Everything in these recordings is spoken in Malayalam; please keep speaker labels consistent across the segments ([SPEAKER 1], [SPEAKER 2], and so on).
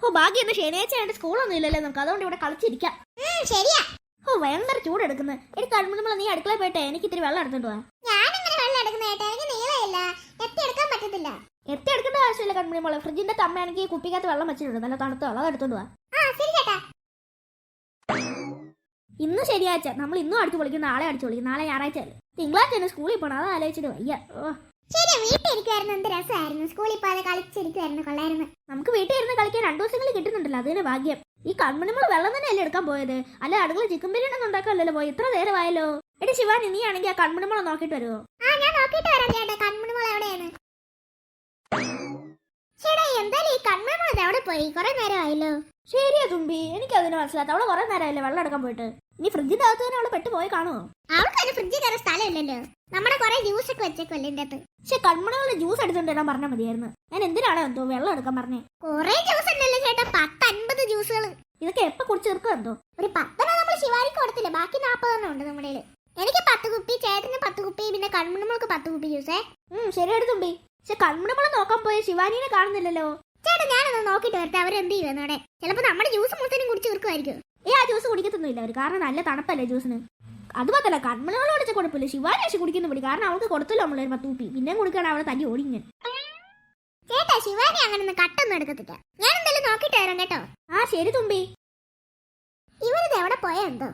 [SPEAKER 1] ഓ ഭാഗ്യം ഇന്ന് ശനിയാഴ്ച ആയിട്ട് സ്കൂളൊന്നും ഇല്ലല്ലോ നമുക്ക്, അതുകൊണ്ട് ഇവിടെ കളിച്ചിരിക്കാം.
[SPEAKER 2] ശരിയാ.
[SPEAKER 1] ഓ ഭയങ്കര ചൂടെടുക്കുന്നത്. എനിക്ക് കൺമുള നീ അടുക്കളയിൽ പോയിട്ടെ എനിക്ക് ഇത്തിരി വെള്ളം എടുത്തോണ്ട് പോവാ. എത്തി എടുക്കേണ്ട ആവശ്യമില്ല കൺമുള. ഫ്രിഡ്ജിന്റെ തമ്മയാണെങ്കിൽ കുപ്പിക്കകത്ത് വെള്ളം വെച്ചിട്ടുണ്ട്, നല്ല തണുത്ത വെള്ളം, അത് എടുത്തോണ്ട് പോവാ. ഇന്ന് ശനിയാഴ്ച, നമ്മൾ ഇന്നും അടിച്ചു പൊളിക്കും, നാളെ അടിച്ചു പൊളിക്കും. നാളെ ഞായറാഴ്ച അല്ലേ, തിങ്കളാഴ്ച തന്നെ സ്കൂളിൽ പോകണം. അത് ആലോചിച്ചിട്ട് വയ്യ. നമുക്ക് വീട്ടിൽ ഇരുന്ന് കളിക്കാൻ 2 ദിവസങ്ങളിൽ കിട്ടുന്നുണ്ടല്ലോ, അതിന് ഭാഗ്യം. ഈ കൺമണിമോള് വെള്ളം തന്നെ അല്ലേ എടുക്കാൻ പോയത്, അല്ല അടുക്കള ചിക്കൻ ബിരിയാണി ഒന്നും ഉണ്ടാക്കാനല്ലോ പോയി. ഇത്ര നേരമായല്ലോ. എടി ശിവാനി, നീ ആണെങ്കിൽ ആ കൺമണിമോളെ നോക്കിട്ട് വരുമോ? ശരിയാ തുമ്പി, എനിക്ക് അതിന് മനസ്സിലാത്ത. അവള് കുറെ നേരമല്ലേ വെള്ളം എടുക്കാൻ പോയിട്ട്. ഇനി ഫ്രിഡ്ജിന്റെ അകത്ത് തന്നെ അവള് പെട്ട് പോയി കാണുമോ?
[SPEAKER 2] അവൾക്ക് ഫ്രിഡ്ജിൽ കയറാൻ സ്ഥലമില്ലല്ലോ, നമ്മുടെ കുറെ ജ്യൂസ് ഒക്കെ വെച്ചേക്കല്ലേ ഇതിന്റെ അകത്ത്.
[SPEAKER 1] പക്ഷെ കൺമണികളെ ജ്യൂസ് എടുത്തോണ്ട് വരാൻ പറഞ്ഞാൽ മതിയായിരുന്നു. ഞാൻ എന്തിനാണ് എന്തോ വെള്ളം എടുക്കാൻ പറഞ്ഞേ?
[SPEAKER 2] കുറെ ജ്യൂസ് ഉണ്ടല്ലോ ചേട്ടാ, 10-50 ജ്യൂസുകൾ.
[SPEAKER 1] ഇതൊക്കെ എപ്പൊ കുടിച്ച് തീർക്കും എന്തോ?
[SPEAKER 2] ഒരു 10 നമ്മൾ ശിവാരിക്ക് കൊടുത്തില്ല, ബാക്കി 40 ഉണ്ട് നമ്മുടെ. എനിക്ക് 10 കുപ്പി, ചേട്ടന് 10 കുപ്പി, പിന്നെ കൺമണിമോൾക്ക് 10 കുപ്പി ജ്യൂസേ.
[SPEAKER 1] ശരിയായിട്ട് തുമ്പി. പക്ഷെ കൺമണിമോളെ നോക്കാൻ പോയ ശിവാനിനെ കാണുന്നില്ലല്ലോ.
[SPEAKER 2] ചേട്ടാ ഞാനൊന്ന് നോക്കിട്ട് വരട്ടെ, അവരെന്ത് ചെയ്യുന്നു അവിടെ. ചിലപ്പോ നമ്മുടെ ജ്യൂസ് മുഴുവനും കുടിച്ച് തീർക്കുമായിരിക്കും.
[SPEAKER 1] ആ ജ്യൂസ് കുടിക്കത്തൊന്നുമില്ല അവർ, കാരണം നല്ല തണുപ്പല്ലേ ജ്യൂസിന്. അത് മാത്രല്ല കൺമണികളോട് വെച്ച കുഴപ്പമില്ല, ശിവാനി പക്ഷെ കുടിക്കുന്ന പിടി, കാരണം അവൾക്ക് കൊടുത്തല്ലോ നമ്മളൊരു 10 കുപ്പി. പിന്നെ കൊടുക്കാണ് അവളെ തല്ലി ഓടിങ്ങൻ.
[SPEAKER 2] ചേട്ടാ ശിവാനി അങ്ങനെ കട്ടൊന്നും എടുക്കത്തില്ല, ഞാൻ എന്തായാലും നോക്കിട്ട് വരാം കേട്ടോ.
[SPEAKER 1] ശരി തുമ്പി.
[SPEAKER 2] ഇവരിത് എവിടെ പോയാ എന്തോ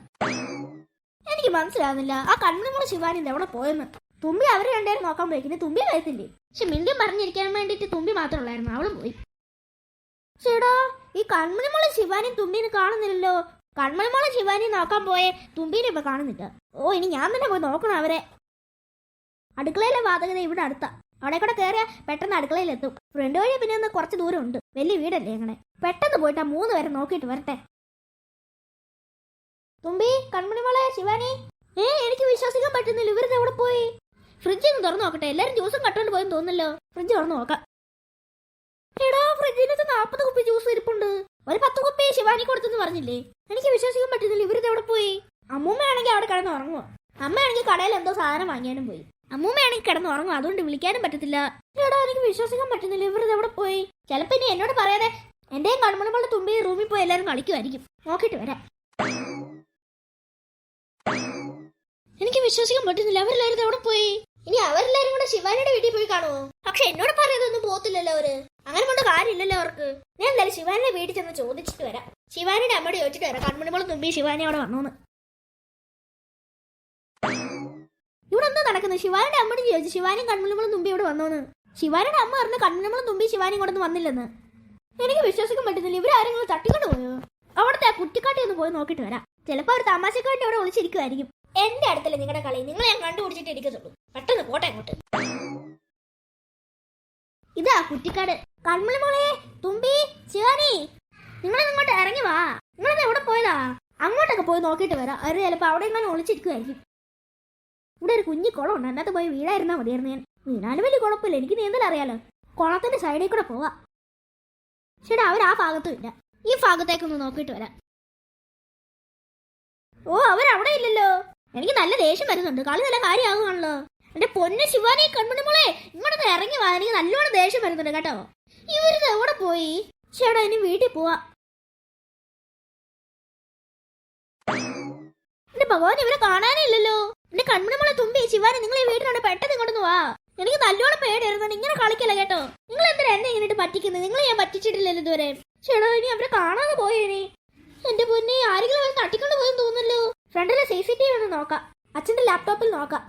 [SPEAKER 1] എനിക്ക് മനസ്സിലാവുന്നില്ല, ആ കൺമണിമോള് ശിവാനി ഇത് എവിടെ പോയെന്ന്. തുമ്പി അവര് രണ്ടുപേരും നോക്കാൻ പോയിക്കിന്, തുമ്പി കഴിച്ചില്ലേ. പക്ഷെ മിണ്ടിയും പറഞ്ഞിരിക്കാൻ വേണ്ടിട്ട് തുമ്പി മാത്രം ഉള്ളായിരുന്നു, അവളും പോയി. ചേടാ, ഈ കൺമണിമോളെ ശിവാനിയും തുമ്പീനെ കാണുന്നില്ലല്ലോ. കൺമണിമോളെ ശിവാനി നോക്കാൻ പോയെ തുമ്പീനെ ഇപ്പൊ കാണുന്നില്ല. ഇനി ഞാൻ തന്നെ പോയി നോക്കണം അവരെ. അടുക്കളയിലെ വാതകത ഇവിടെ അടുത്താ, അവിടെ കൂടെ കയറിയാ പെട്ടെന്ന് അടുക്കളയിലെത്തും. ഫ്രണ്ട് വഴി പിന്നെ ഒന്ന് കുറച്ച് ദൂരം ഉണ്ട്, വലിയ വീടല്ലേ അങ്ങനെ. പെട്ടെന്ന് പോയിട്ട് ആ 3 പേരെ നോക്കിയിട്ട് വരട്ടെ. തുമ്പി, കൺമണിമോളെ, ശിവാനി. എനിക്ക് വിശ്വസിക്കാൻ പറ്റുന്നില്ല, ഇവരുടെ എവിടെ പോയി? ഫ്രിഡ്ജ് ഒന്ന് തുറന്നു നോക്കട്ടെ, എല്ലാരും ജ്യൂസും കട്ടോണ്ട് പോയെന്ന് തോന്നുന്നല്ലോ. ഫ്രിഡ്ജ് തുറന്നു നോക്കാം. എടാ, ഫ്രിഡ്ജിനകത്ത് 40 കുപ്പി ജ്യൂസ് ഇരിപ്പുണ്ട്. ഒരു 10 കുപ്പി ശിവാനി കൊടുത്തെന്ന് പറഞ്ഞില്ലേ? എനിക്ക് വിശ്വസിക്കാൻ പറ്റുന്നില്ല, ഇവരിത് എവിടെ പോയി? അമ്മൂമ്മയാണെങ്കിൽ അവിടെ കിടന്ന് ഉറങ്ങുക. അമ്മയാണെങ്കിൽ കടയിൽ എന്തോ സാധനം വാങ്ങിയാനും പോയി. അമ്മൂമ്മയാണെങ്കിൽ കിടന്ന് ഉറങ്ങുക, അതുകൊണ്ട് വിളിക്കാനും പറ്റത്തില്ല. എടാ, എനിക്ക് വിശ്വസിക്കാൻ പറ്റുന്നില്ല, ഇവരിത് എവിടെ പോയി? ചിലപ്പോ ഇനി എന്നോട് പറയാതെ എന്റെയും കൺമണിമോളുടെ തുമ്പി റൂമിൽ പോയി എല്ലാരും കളിക്കുമായിരിക്കും. നോക്കിട്ട് വരാം. എനിക്ക് വിശ്വസിക്കാൻ പറ്റുന്നില്ല, അവരെല്ലാവരും എവിടെ പോയി? ഇനി അവരെല്ലാരും കൂടെ ശിവാനിയുടെ വീട്ടിൽ പോയി കാണുമോ? പക്ഷെ എന്നോട് പറയാതൊന്നും പോകത്തില്ലല്ലോ അവര്. അങ്ങനെ കൊണ്ട് കാര്യമില്ലല്ലോ അവർക്ക്. ഞാൻ എന്തായാലും ശിവാനിയുടെ വീട്ടിൽ ചെന്ന് ചോദിച്ചിട്ട് വരാം. ശിവാനിയുടെ അമ്മയോട് ചോദിച്ചിട്ട് വരാം കൺമണിമോളെ തുമ്പി ശിവാനി അവിടെ വന്നോന്ന്. ഇവിടെ എന്താ നടക്കുന്നത്? ശിവാനിയുടെ അമ്മയോട് ചോദിച്ചു ശിവാനിയും കൺമണിമോളും തുമ്പി ഇവിടെ വന്നോന്ന്. ശിവാനിയുടെ അമ്മ പറഞ്ഞു കൺമണിമോളും തുമ്പി ശിവാനിയും കൂടെ ഒന്നും വന്നില്ലെന്ന്. എനിക്ക് വിശ്വസിക്കാൻ പറ്റുന്നില്ല, ഇവരാരെങ്കിലും തട്ടിക്കൊണ്ട് പോയോ? അവിടുത്തെ ആ കുറ്റിക്കാട്ടി ഒന്ന് പോയി നോക്കിട്ട് വരാം. ചിലപ്പോ അവർ തമാശക്കാട്ടി അവിടെ ഒളിച്ചിരിക്കുമായിരിക്കും. എന്റെ അടുത്തല്ലേ നിങ്ങളുടെ കളി, നിങ്ങളെ ഞാൻ കണ്ടുപിടിച്ചിട്ട് ഇരിക്കത്തുള്ളൂ. പെട്ടെന്ന് പോട്ടെ അങ്ങോട്ട്. ഇതാ കുറ്റിക്കാട്. കൺമണിമോളെ, തുമ്പി, ശിവാനി, നിങ്ങളിങ്ങോട്ട് ഇറങ്ങി വാ. നിങ്ങളത് എവിടെ പോയതാ? അങ്ങോട്ടൊക്കെ പോയി നോക്കിയിട്ട് വരാം. അവര് ചിലപ്പോ അവിടെ എങ്ങനെ ഒളിച്ചിരിക്കുമായിരിക്കും. ഇവിടെ ഒരു കുഞ്ഞി കുളം ഉണ്ട്, അതിനകത്ത് പോയി വീടായിരുന്നാ മതിയായിരുന്നു. ഞാൻ വീണാലും വലിയ കുഴപ്പമില്ല, എനിക്ക് നീന്തൽ അറിയാലോ. കുളത്തിന്റെ സൈഡിൽ കൂടെ പോവാ. ചേട്ടാ, അവർ ആ ഭാഗത്തും ഇല്ല, ഈ ഭാഗത്തേക്കൊന്ന് നോക്കിയിട്ട് വരാം. അവരവിടെ ഇല്ലല്ലോ. എനിക്ക് നല്ല ദേഷ്യം വരുന്നുണ്ട്, കളി നല്ല കാര്യമാകുവാണല്ലോ. എന്റെ പൊന്നു ശിവാനി, കൺമണിമോളെ, ഇങ്ങോട്ടൊന്ന് ഇറങ്ങി വാ. എനിക്ക് നല്ലോണം ദേഷ്യം വരുന്നുണ്ട് കേട്ടോ. ഇവരിത് എവിടെ പോയി? ചേട്ടാ, ഇനി വീട്ടിൽ പോവാ. എന്റെ ഭഗവാൻ, ഇവരെ കാണാനേ ഇല്ലല്ലോ. എന്റെ കൺമണിമോളെ തുമ്പി ശിവാനി, നിങ്ങൾ ഈ വീട്ടിലാണ്, പെട്ടെന്ന് ഇങ്ങോട്ടൊന്ന് വാ. എനിക്ക് നല്ലോണം പേടിയായിരുന്നു. ഇങ്ങനെ കളിക്കല്ല കേട്ടോ. നിങ്ങൾ എന്തിനാ എന്നെ ഇങ്ങനെ പറ്റിക്കുന്നത്? നിങ്ങൾ ഞാൻ പറ്റിച്ചിട്ടില്ലല്ലോ ഇതുവരെ. ചേട്ടാ, ഇനി അവരെ കാണാതെ പോയേനെ. എന്റെ പൊന്നെ, ആരെങ്കിലും തട്ടിക്കൊണ്ട് പോയെന്ന് തോന്നുന്നല്ലോ. ഫ്രണ്ടിലെ CCTV ഒന്ന് നോക്കാം. അച്ഛന്റെ ലാപ്ടോപ്പിൽ നോക്കാം.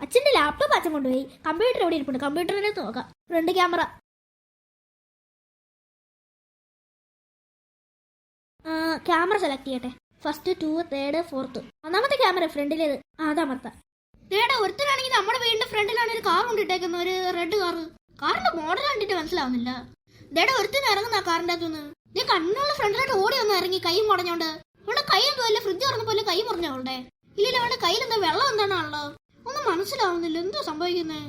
[SPEAKER 1] അച്ഛന്റെ ലാപ്ടോപ്പ് അച്ഛൻ കൊണ്ടുപോയി. കമ്പ്യൂട്ടർ എവിടെ ഇരിപ്പുണ്ട്? കമ്പ്യൂട്ടറിനകത്ത് നോക്കാം. Front camera. ക്യാമറ സെലക്ട് ചെയ്യട്ടെ. 1, 2, 3, 4. ഒന്നാമത്തെ ക്യാമറ ഫ്രണ്ടിലേത്. അതാമത്ത. ഒരുത്തരാണെങ്കിൽ നമ്മുടെ വീടിന്റെ ഫ്രണ്ടിലാണ് ഒരു കാർ കൊണ്ടിട്ടേക്കുന്ന, ഒരു റെഡ് കാർ. കാറിന്റെ മോഡൽ കണ്ടിട്ട് മനസ്സിലാവുന്നില്ല. ഒരുത്തരം ഇറങ്ങുന്ന കാറിന്റെ അകത്തുനിന്ന്. നീ കണ്ണുള്ള ഫ്രണ്ടിലോട്ട് ഓടി ഒന്ന് ഇറങ്ങി, കൈയും മുടഞ്ഞോണ്ട്. അവളുടെ കൈ എന്തോ ഫ്രിഡ്ജ് തുറന്നപ്പോലെ കൈ മുറിഞ്ഞ അവളുടെ. ഇല്ലല്ലോ, അവളുടെ കയ്യിൽ എന്താ വെള്ളം എന്താണല്ലോ. ഒന്നും മനസ്സിലാവുന്നില്ല, എന്തോ സംഭവിക്കുന്നത്.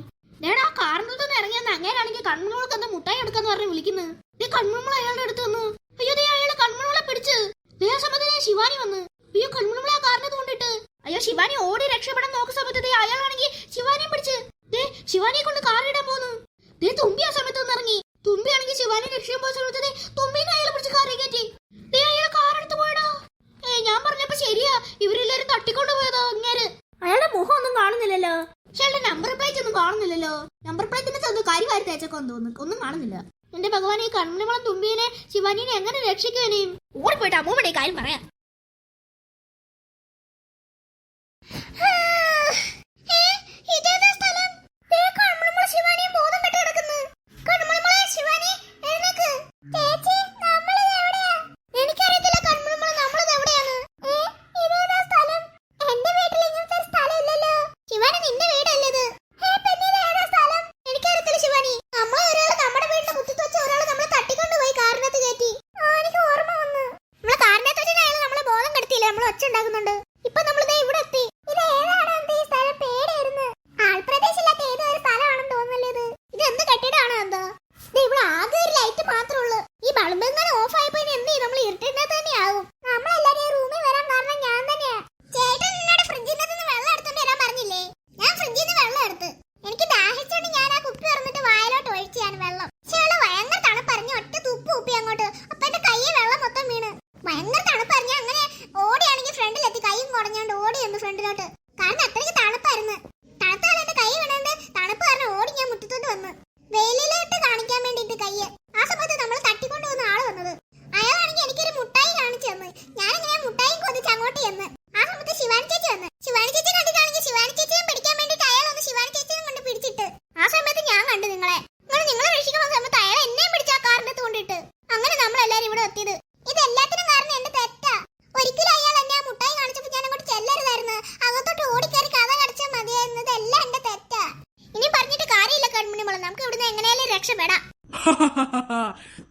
[SPEAKER 1] ആ കാറിനകത്ത് ഇറങ്ങിയെന്ന് അങ്ങനെയാണെങ്കിൽ കൺമണിമോൾക്ക് എന്താ മുട്ടായി എടുക്കാന്ന് പറഞ്ഞ് വിളിക്കുന്നത്. കൺമണിമോൾ അയാളുടെ അടുത്ത് വന്നു. അയ്യോ, അയാളെ കൺമണിമോളെ പിടിച്ച്. സമയത്ത് ശിവാനി വന്ന്. അയ്യോ, കൺമണിമോളെ ആ കാറിനകത്ത് കൊണ്ടിട്ട്. അയ്യോ, ശിവാനി ഓടി രക്ഷപ്പെടാൻ നോക്കുന്ന സമയത്ത് അയാളാണെങ്കിൽ ശിവാനിയെ പിടിച്ച് ശിവാനിയെ കൊണ്ട് കാറിടാൻ പോന്നു. തുമ്പി ആ സമയത്ത് ഒന്ന് ഇറങ്ങി. തുമ്പിയാണെങ്കിൽ ശിവാനി രക്ഷയും പോയ സമയത്ത് തുമ്പിനെ അയാളെ പിടിച്ച് കാറി കയറ്റി. കാണുന്നില്ലല്ലോ. നമ്പർ പ്ലേറ്റിന്റെ ചന്തു കരി വാരി തേച്ചൊക്കെ തോന്നുന്നു, ഒന്നും കാണുന്നില്ല. എന്റെ ഭഗവാൻ, ഈ കൺമണിമളം തുമ്പിയെ ശിവാനിനെ എങ്ങനെ രക്ഷിക്കുവാനും? ഓടിപ്പോയിട്ട് അമ്മൂമ്മയുടെ കാര്യം പറയാം.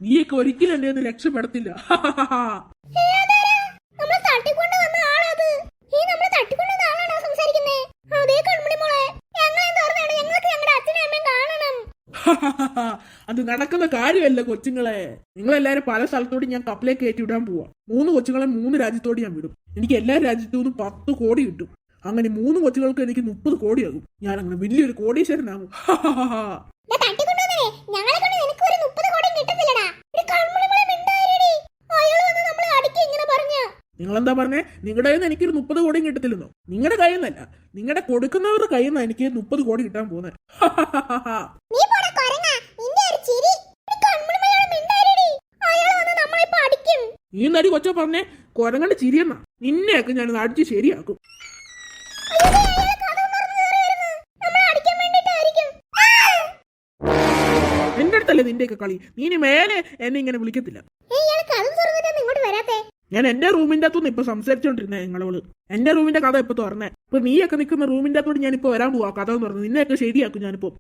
[SPEAKER 3] നീയൊക്കെ ഒരിക്കലും എന്നെ ഒന്ന് രക്ഷപ്പെടത്തില്ല. അത് നടക്കുന്ന കാര്യമല്ല കൊച്ചുങ്ങളെ. നിങ്ങളെല്ലാരും പല സ്ഥലത്തോടും ഞാൻ കപ്പലേക്ക് കയറ്റി വിടാൻ പോവാ. 3 കൊച്ചുങ്ങളെ 3 രാജ്യത്തോട് ഞാൻ വിടും. എനിക്ക് എല്ലാ രാജ്യത്തു നിന്നും 10 കോടി കിട്ടും. അങ്ങനെ 3 കൊച്ചുകൾക്ക് എനിക്ക് 30 കോടിയാകും. ഞാൻ അങ്ങനെ വലിയൊരു കോടീശ്വരനാകും. നിങ്ങളെന്താ പറഞ്ഞേ? നിങ്ങളുടെ കയ്യിൽ നിന്ന് എനിക്കൊരു 30 കോടിയും കിട്ടത്തില്ലെന്നോ? നിങ്ങളുടെ കയ്യിൽ നിന്നല്ല, നിങ്ങളുടെ കൊടുക്കുന്നവരുടെ കയ്യിൽ നിന്ന് എനിക്ക് 30 കോടി കിട്ടാൻ പോകുന്നത്. ഈ നടി കൊച്ച പറഞ്ഞേ കൊരങ്ങന്റെ ചിരിയെന്നാ. നിന്നെയൊക്കെ ഞാൻ അടിച്ച് ശരിയാക്കും. എന്റെ അടുത്തല്ലേ നിന്റെയൊക്കെ കളി. നീ ഇനി മേലെ എന്നെ ഇങ്ങനെ വിളിക്കത്തില്ല. ഞാൻ എന്റെ റൂമിന്റെ അകത്തുനിന്ന് ഇപ്പൊ സംസാരിച്ചോണ്ടിരുന്നേ നിങ്ങളോട്. എന്റെ റൂമിന്റെ കഥ ഇപ്പൊ തുറന്നേ. ഇപ്പൊ നീയൊക്കെ നിൽക്കുന്ന റൂമിന്റെ അകത്തോട്ട് ഞാനിപ്പോ വരാൻ പോവാ. കഥ എന്ന് പറഞ്ഞു നിന്നെയൊക്കെ ശരിയാക്കും ഞാനിപ്പോ.